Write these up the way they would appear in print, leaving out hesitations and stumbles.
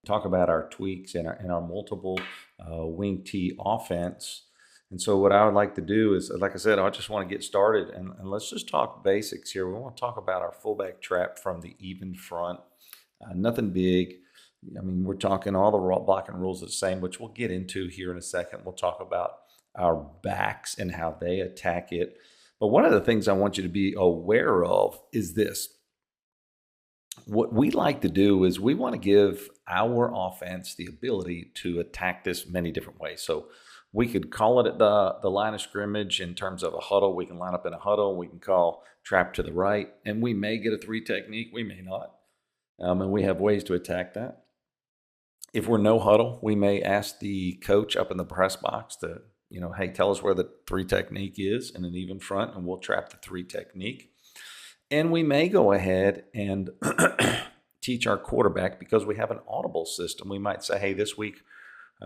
talk about our tweaks in our multiple wing T offense. And so what I would like to do is, like I said, I just want to get started and let's just talk basics here. We want to talk about our fullback trap from the even front. Nothing big. I mean, we're talking all the blocking rules are the same, which we'll get into here in a second. We'll talk about our backs and how they attack it. But one of the things I want you to be aware of is this. What we like to do is we want to give our offense the ability to attack this many different ways. So we could call it at the line of scrimmage in terms of a huddle. We can line up in a huddle. We can call trap to the right, and we may get a 3 technique. We may not. And we have ways to attack that. If we're no huddle, we may ask the coach up in the press box to, hey, tell us where the 3 technique is in an even front, and we'll trap the 3 technique. And we may go ahead and teach our quarterback, because we have an audible system. We might say, hey, this week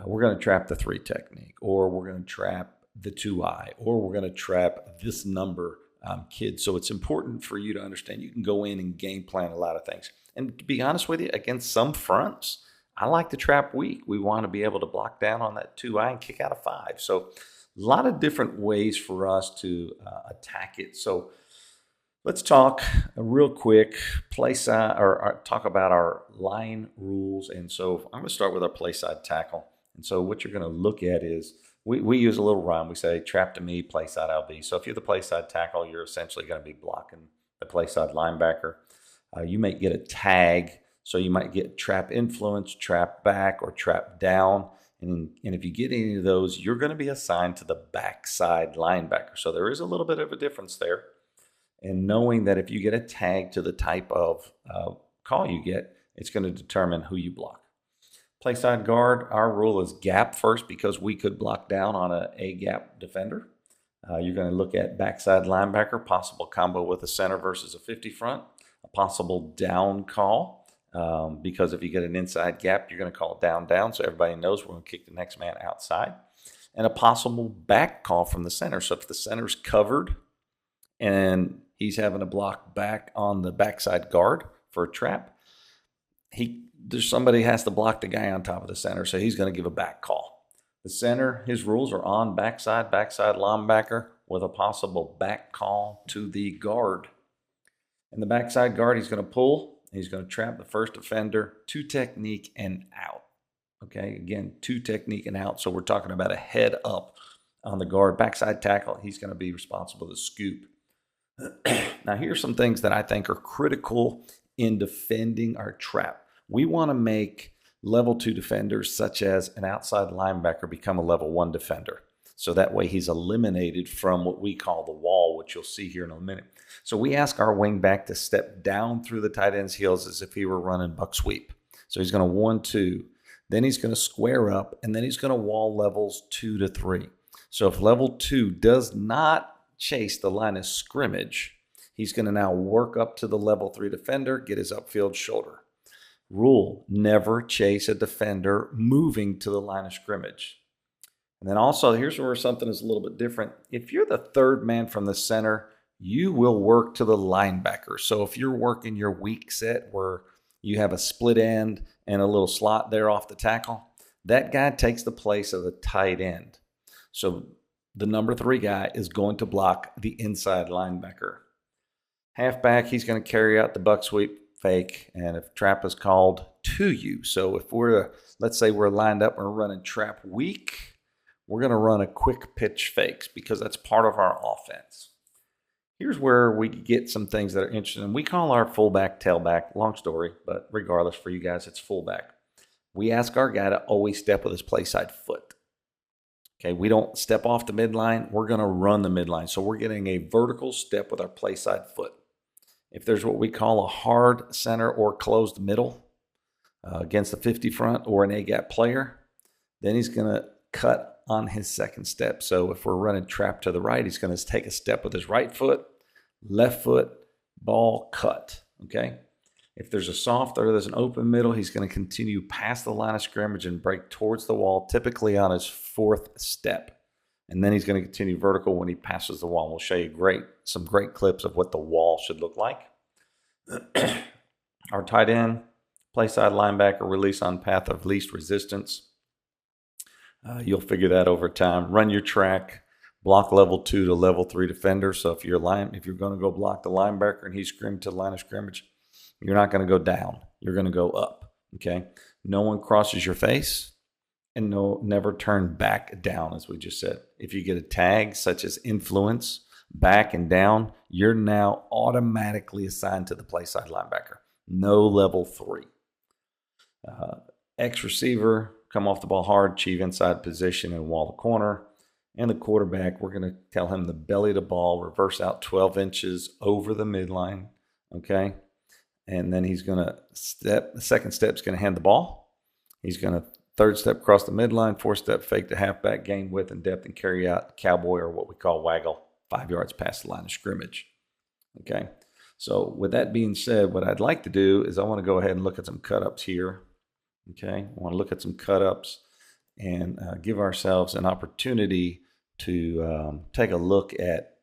we're going to trap the 3 technique, or we're going to trap the 2-eye, or we're going to trap this number kid. So it's important for you to understand you can go in and game plan a lot of things. And to be honest with you, against some fronts, I like to trap weak. We want to be able to block down on that 2-eye and kick out of 5. So a lot of different ways for us to attack it. So let's talk real quick, play side, or talk about our line rules. And so I'm going to start with our play side tackle. And so what you're going to look at is we use a little rhyme. We say trap to me, play side LB. So if you're the play side tackle, you're essentially going to be blocking the play side linebacker. You may get a tag. So you might get trap influence, trap back, or trap down. And if you get any of those, you're going to be assigned to the backside linebacker. So there is a little bit of a difference there. And knowing that if you get a tag to the type of call you get, it's going to determine who you block. Play side guard, our rule is gap first, because we could block down on an A gap defender. You're going to look at backside linebacker, possible combo with a center versus a 50 front, a possible down call, because if you get an inside gap, you're going to call it down, so everybody knows we're going to kick the next man outside, and a possible back call from the center. So if the center's covered and he's having a block back on the backside guard for a trap, there's somebody has to block the guy on top of the center, so he's going to give a back call. The center, his rules are on backside linebacker with a possible back call to the guard. And the backside guard, he's going to pull. He's going to trap the first defender, 2 technique and out. Okay, again, 2 technique and out. So we're talking about a head up on the guard. Backside tackle, he's going to be responsible to scoop. Now, here's some things that I think are critical in defending our trap. We want to make level 2 defenders, such as an outside linebacker, become a level 1 defender. So that way he's eliminated from what we call the wall, which you'll see here in a minute. So we ask our wing back to step down through the tight end's heels as if he were running buck sweep. So he's going to 1-2. Then he's going to square up, and then he's going to wall levels 2 to 3. So if level 2 does not chase the line of scrimmage, he's going to now work up to the level 3 defender, get his upfield shoulder. Rule, never chase a defender moving to the line of scrimmage. And then also, here's where something is a little bit different. If you're the 3rd man from the center, you will work to the linebacker. So if you're working your weak set where you have a split end and a little slot there off the tackle, that guy takes the place of the tight end. So the number 3 guy is going to block the inside linebacker. Halfback, he's going to carry out the buck sweep fake, and if trap is called to you. So if let's say we're lined up and we're running trap weak, we're going to run a quick pitch fakes, because that's part of our offense. Here's where we get some things that are interesting. We call our fullback tailback. Long story, but regardless, for you guys, it's fullback. We ask our guy to always step with his play side foot. Okay, we don't step off the midline. We're going to run the midline. So we're getting a vertical step with our play side foot. If there's what we call a hard center or closed middle against a 50 front or an A-gap player, then he's going to cut on his second step. So if we're running trap to the right, he's going to take a step with his right foot, left foot, ball, cut. Okay. If there's a soft or there's an open middle, he's going to continue past the line of scrimmage and break towards the wall, typically on his 4th step. And then he's going to continue vertical when he passes the wall. We'll show you some great clips of what the wall should look like. Our tight end, Play side linebacker, release on path of least resistance. You'll figure that over time. Run your track, block level 2 to level 3 defender. So if you're going to go block the linebacker and he's scrimmed to the line of scrimmage, you're not going to go down. You're going to go up. Okay. No one crosses your face, and never turn back down, as we just said. If you get a tag such as influence, back and down, you're now automatically assigned to the play side linebacker. No level 3. X receiver, come off the ball hard, achieve inside position and wall the corner. And the quarterback, we're going to tell him to belly the ball, reverse out 12 inches over the midline. Okay. And then he's going to the second step is going to hand the ball. He's going to third step cross the midline, fourth step fake the halfback, gain width and depth, and carry out cowboy, or what we call waggle, 5 yards past the line of scrimmage. Okay. So with that being said, what I'd like to do is I want to go ahead and look at some cut-ups here. Okay. I want to look at some cut-ups and give ourselves an opportunity to take a look at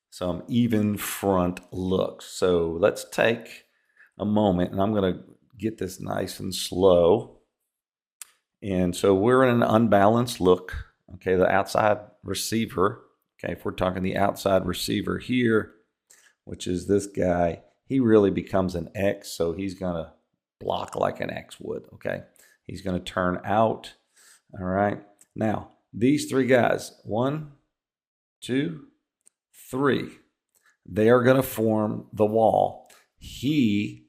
some even front looks. So let's take a moment, and I'm going to get this nice and slow. And so we're in an unbalanced look. Okay, the outside receiver. Okay, if we're talking the outside receiver here, which is this guy, he really becomes an X, so he's going to block like an X would. Okay, he's going to turn out. All right, now these three guys, 1, 2, 3, they are going to form the wall. He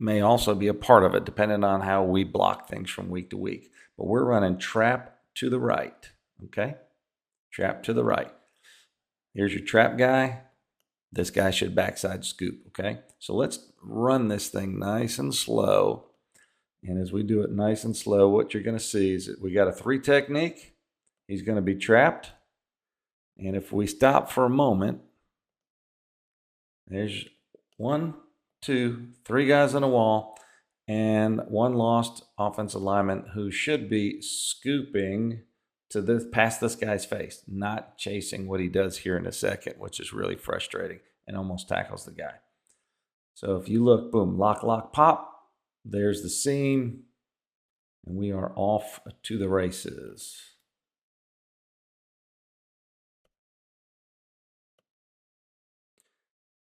may also be a part of it, depending on how we block things from week to week. But we're running trap to the right. Okay, trap to the right. Here's your trap guy. This guy should backside scoop. Okay, so let's run this thing nice and slow. And as we do it nice and slow, what you're going to see is that we got a 3 technique. He's going to be trapped. And if we stop for a moment, there's 1, 2, 3 guys on the wall, and 1 lost offensive lineman who should be scooping to this past this guy's face, not chasing what he does here in a second, which is really frustrating and almost tackles the guy. So if you look, boom, lock, lock, pop, there's the seam, and we are off to the races.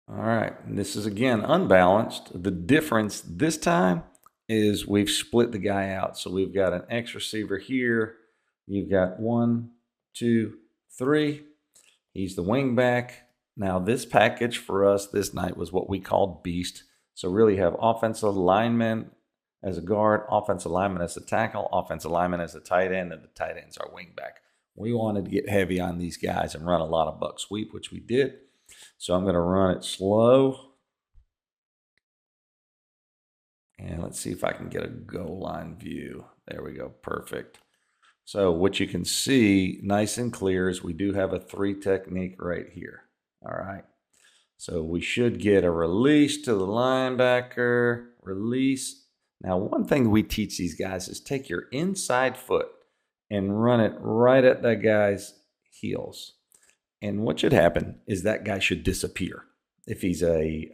All right, and this is again unbalanced. The difference this time is we've split the guy out. So we've got an X receiver here. You've got 1, 2, 3. He's the wing back. Now this package for us this night was what we called beast. So really have offensive lineman as a guard, offensive lineman as a tackle, offensive lineman as a tight end, and the tight end's our wing back. We wanted to get heavy on these guys and run a lot of buck sweep, which we did. So I'm going to run it slow. And let's see if I can get a goal line view. There we go. Perfect. So what you can see nice and clear is we do have a 3 technique right here. All right. So we should get a release to the linebacker, release. Now, one thing we teach these guys is take your inside foot and run it right at that guy's heels. And what should happen is that guy should disappear. If he's if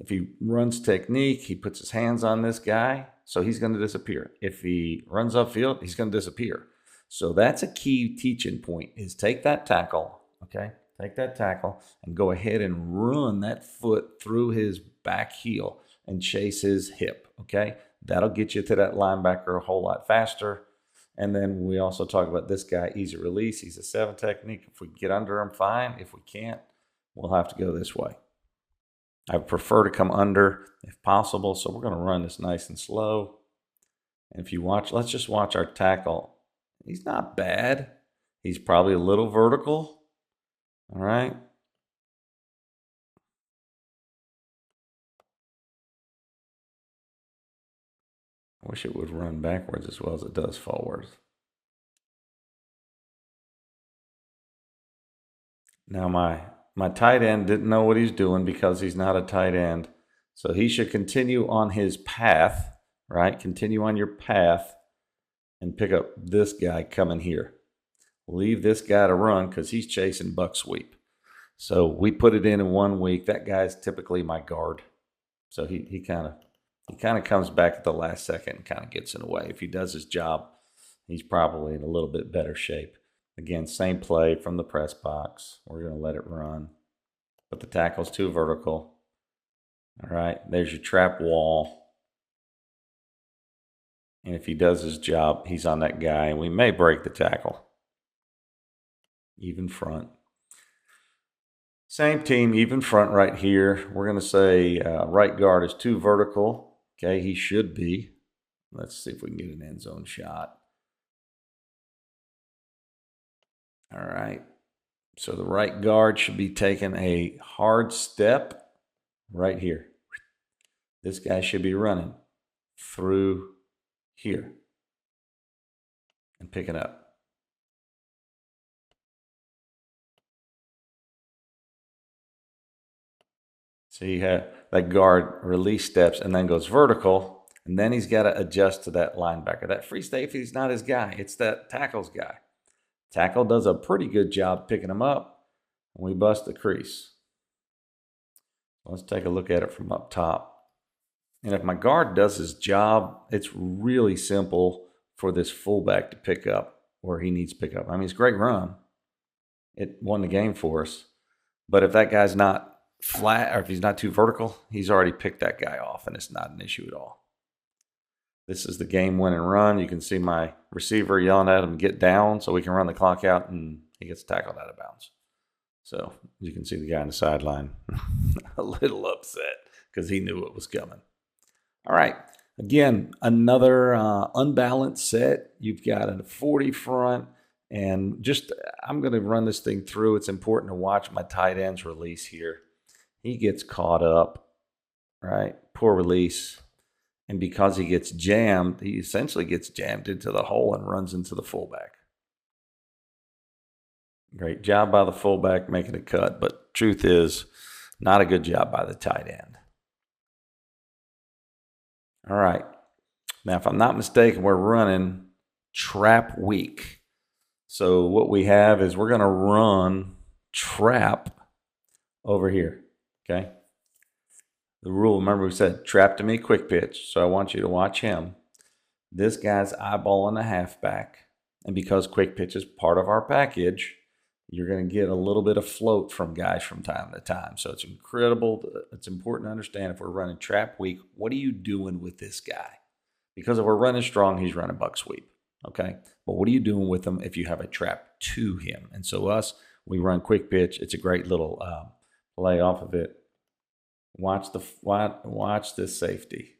he runs technique, he puts his hands on this guy, so he's going to disappear. If he runs upfield, he's going to disappear. So that's a key teaching point, is take that tackle, okay? Take that tackle and go ahead and run that foot through his back heel and chase his hip, okay? That'll get you to that linebacker a whole lot faster. And then we also talk about this guy, easy release. He's a 7 technique. If we get under him, fine. If we can't, we'll have to go this way. I prefer to come under if possible. So we're going to run this nice and slow. And if you watch, let's just watch our tackle. He's not bad. He's probably a little vertical. All right. I wish it would run backwards as well as it does forwards. Now my tight end didn't know what he's doing because he's not a tight end. So he should continue on his path, right? Continue on your path and pick up this guy coming here. Leave this guy to run because he's chasing buck sweep. So we put it in 1 week. That guy's typically my guard. So he kind of comes back at the last second and kind of gets in the way. If he does his job, he's probably in a little bit better shape. Again, same play from the press box. We're going to let it run. But the tackle's too vertical. All right, there's your trap wall. And if he does his job, he's on that guy, and we may break the tackle. Even front. Same team, even front right here. We're going to say right guard is too vertical. Okay, he should be. Let's see if we can get an end zone shot. All right. So the right guard should be taking a hard step right here. This guy should be running through here and picking up. So you have that guard release steps and then goes vertical, and then he's got to adjust to that linebacker. That free safety is not his guy. It's that tackle's guy. Tackle does a pretty good job picking him up, and we bust the crease. Let's take a look at it from up top. And if my guard does his job, it's really simple for this fullback to pick up where he needs to pick up. I mean, it's a great run. It won the game for us. But if that guy's not flat or if he's not too vertical, he's already picked that guy off, and it's not an issue at all. This is the game-winning run. You can see my receiver yelling at him, get down, so we can run the clock out, and he gets tackled out of bounds. So you can see the guy on the sideline a little upset because he knew it was coming. All right. Again, another unbalanced set. You've got a 40 front, and just I'm going to run this thing through. It's important to watch my tight ends release here. He gets caught up, right? Poor release. And because he gets jammed, he essentially gets jammed into the hole and runs into the fullback. Great job by the fullback making a cut, but truth is, not a good job by the tight end. All right. Now, if I'm not mistaken, we're running trap week. So what we have is we're going to run trap over here, okay? The rule, remember we said trap to me, quick pitch. So I want you to watch him. This guy's eyeballing the halfback. And because quick pitch is part of our package, you're going to get a little bit of float from guys from time to time. So it's incredible. It's important to understand if we're running trap week, what are you doing with this guy? Because if we're running strong, he's running buck sweep. Okay. But what are you doing with him if you have a trap to him? And so we run quick pitch. It's a great little play off of it. Watch this safety.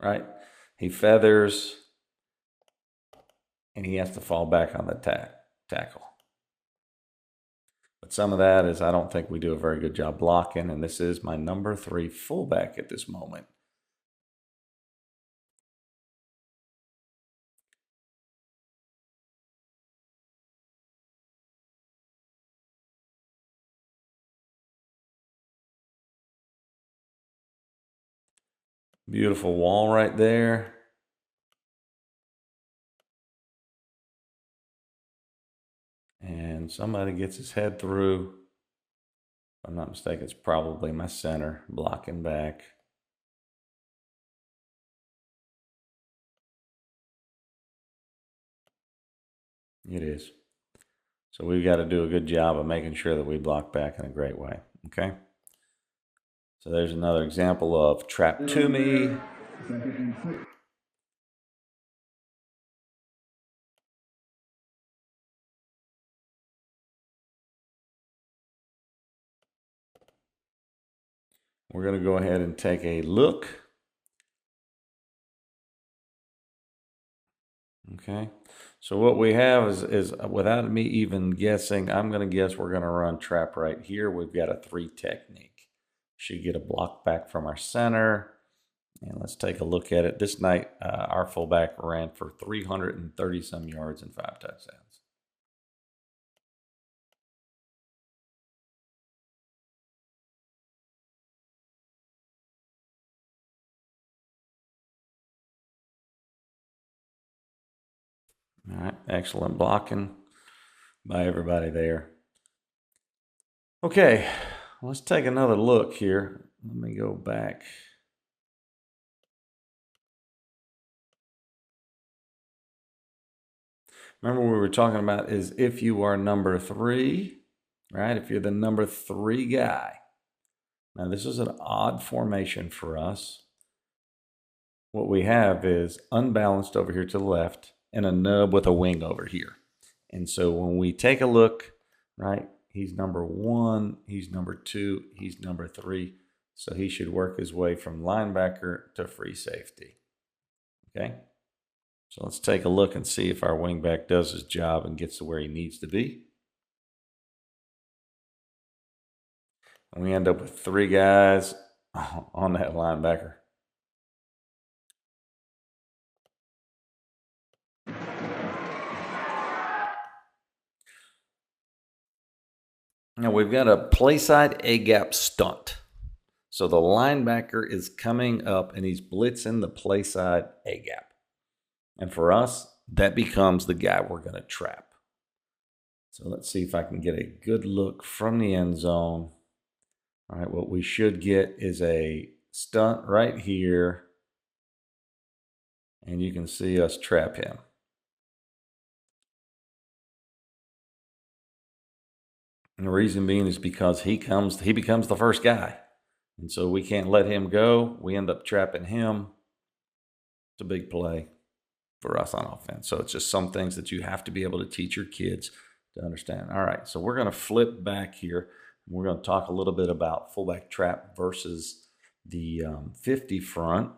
Right? He feathers, and he has to fall back on the tackle. But some of that is I don't think we do a very good job blocking, and this is my number 3 fullback at this moment. Beautiful wall right there. And somebody gets his head through. If I'm not mistaken, it's probably my center blocking back. It is. So we've got to do a good job of making sure that we block back in a great way. Okay. So there's another example of trap to me. We're going to go ahead and take a look. Okay. So what we have is without me even guessing, I'm going to guess we're going to run trap right here. We've got a 3 technique. Should get a block back from our center. And let's take a look at it. This night, our fullback ran for 330 some yards and 5 touchdowns. All right, excellent blocking by everybody there. Okay, let's take another look here. Let me go back. Remember we were talking about is if you are number 3, right? If you're the number 3 guy. Now this is an odd formation for us. What we have is unbalanced over here to the left and a nub with a wing over here. And so when we take a look, right, he's number 1, he's number 2, he's number 3. So he should work his way from linebacker to free safety. Okay? So let's take a look and see if our wingback does his job and gets to where he needs to be. And we end up with 3 guys on that linebacker. Now we've got a playside A Gap Stunt. So the linebacker is coming up and he's blitzing the playside A Gap. And for us, that becomes the guy we're going to trap. So let's see if I can get a good look from the end zone. All right, what we should get is a stunt right here. And you can see us trap him. And the reason being is because he becomes the first guy. And so we can't let him go. We end up trapping him. It's a big play for us on offense. So it's just some things that you have to be able to teach your kids to understand. All right, so we're going to flip back here. We're going to talk a little bit about fullback trap versus the 50 front.